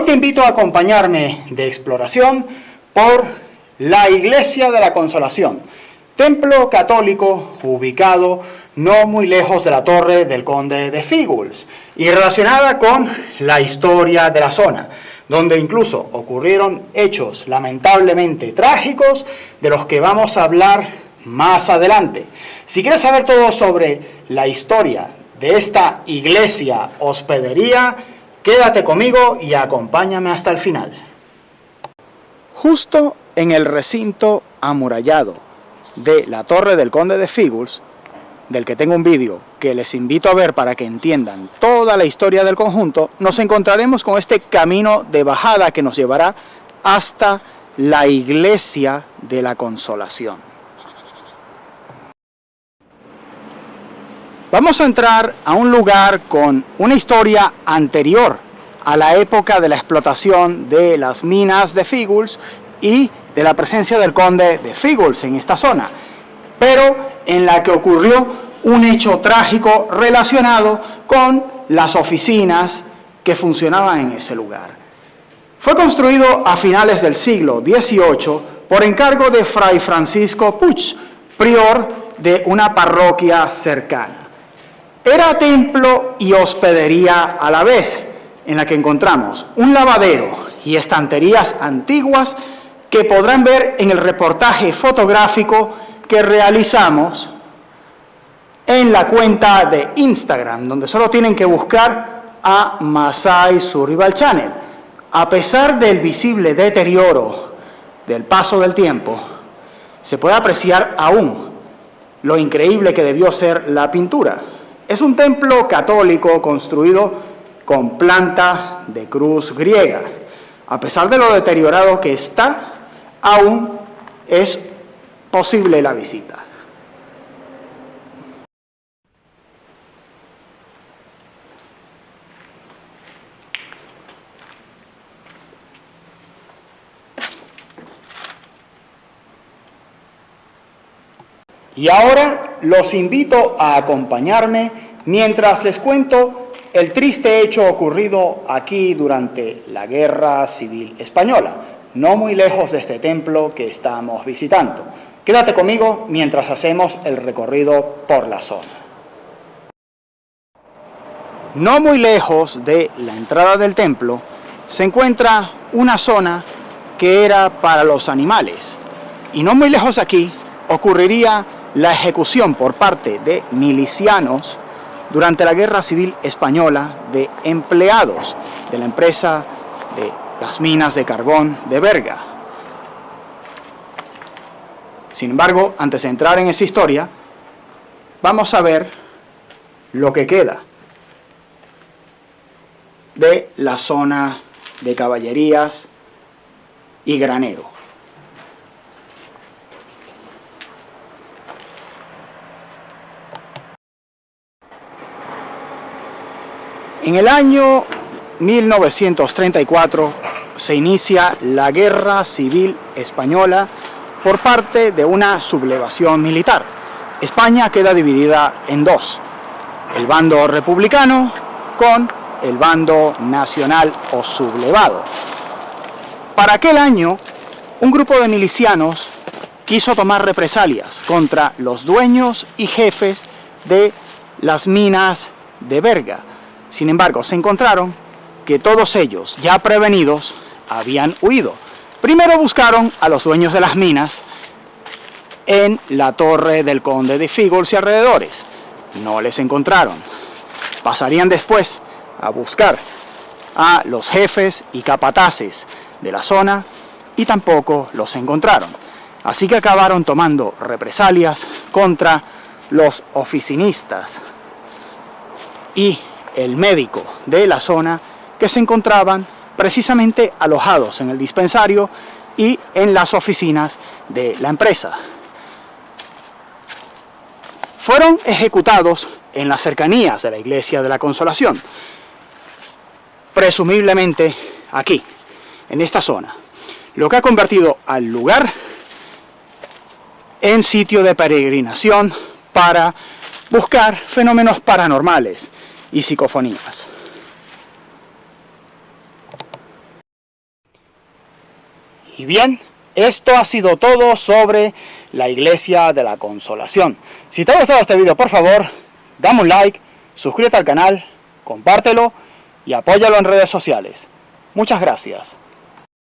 Hoy te invito a acompañarme de exploración por la Iglesia de la Consolación, templo católico ubicado no muy lejos de la Torre del Conde de Fígols y relacionada con la historia de la zona, donde incluso ocurrieron hechos lamentablemente trágicos de los que vamos a hablar más adelante. Si quieres saber todo sobre la historia de esta iglesia hospedería, quédate conmigo y acompáñame hasta el final. Justo en el recinto amurallado de la Torre del Conde de Fígols, del que tengo un vídeo que les invito a ver para que entiendan toda la historia del conjunto, nos encontraremos con este camino de bajada que nos llevará hasta la Iglesia de la Consolación. Vamos a entrar a un lugar con una historia anterior a la época de la explotación de las minas de Fígols y de la presencia del conde de Fígols en esta zona, pero en la que ocurrió un hecho trágico relacionado con las oficinas que funcionaban en ese lugar. Fue construido a finales del siglo XVIII por encargo de Fray Francisco Puig, prior de una parroquia cercana. Era templo y hospedería a la vez, en la que encontramos un lavadero y estanterías antiguas que podrán ver en el reportaje fotográfico que realizamos en la cuenta de Instagram, donde solo tienen que buscar a Masai Survival Channel. A pesar del visible deterioro del paso del tiempo, se puede apreciar aún lo increíble que debió ser la pintura. Es un templo católico construido con planta de cruz griega. A pesar de lo deteriorado que está, aún es posible la visita. Y ahora los invito a acompañarme mientras les cuento el triste hecho ocurrido aquí durante la Guerra Civil Española, no muy lejos de este templo que estamos visitando. Quédate conmigo mientras hacemos el recorrido por la zona. No muy lejos de la entrada del templo se encuentra una zona que era para los animales. Y no muy lejos de aquí ocurriría la ejecución por parte de milicianos durante la Guerra Civil Española de empleados de la empresa de las minas de carbón de Berga. Sin embargo, antes de entrar en esa historia, vamos a ver lo que queda de la zona de caballerías y granero. En el año 1934 se inicia la Guerra Civil Española por parte de una sublevación militar. España queda dividida en dos: el bando republicano con el bando nacional o sublevado. Para aquel año, un grupo de milicianos quiso tomar represalias contra los dueños y jefes de las minas de Berga. Sin embargo, se encontraron que todos ellos, ya prevenidos, habían huido. Primero buscaron a los dueños de las minas en la Torre del Conde de Fígols y alrededores. No les encontraron. Pasarían después a buscar a los jefes y capataces de la zona y tampoco los encontraron. Así que acabaron tomando represalias contra los oficinistas y el médico de la zona, que se encontraban precisamente alojados en el dispensario y en las oficinas de la empresa. Fueron ejecutados en las cercanías de la Iglesia de la Consolación, presumiblemente aquí, en esta zona, lo que ha convertido al lugar en sitio de peregrinación para buscar fenómenos paranormales y psicofonías. Y bien, esto ha sido todo sobre la Iglesia de la Consolación. Si te ha gustado este video, por favor, dame un like, suscríbete al canal, compártelo y apóyalo en redes sociales. Muchas gracias.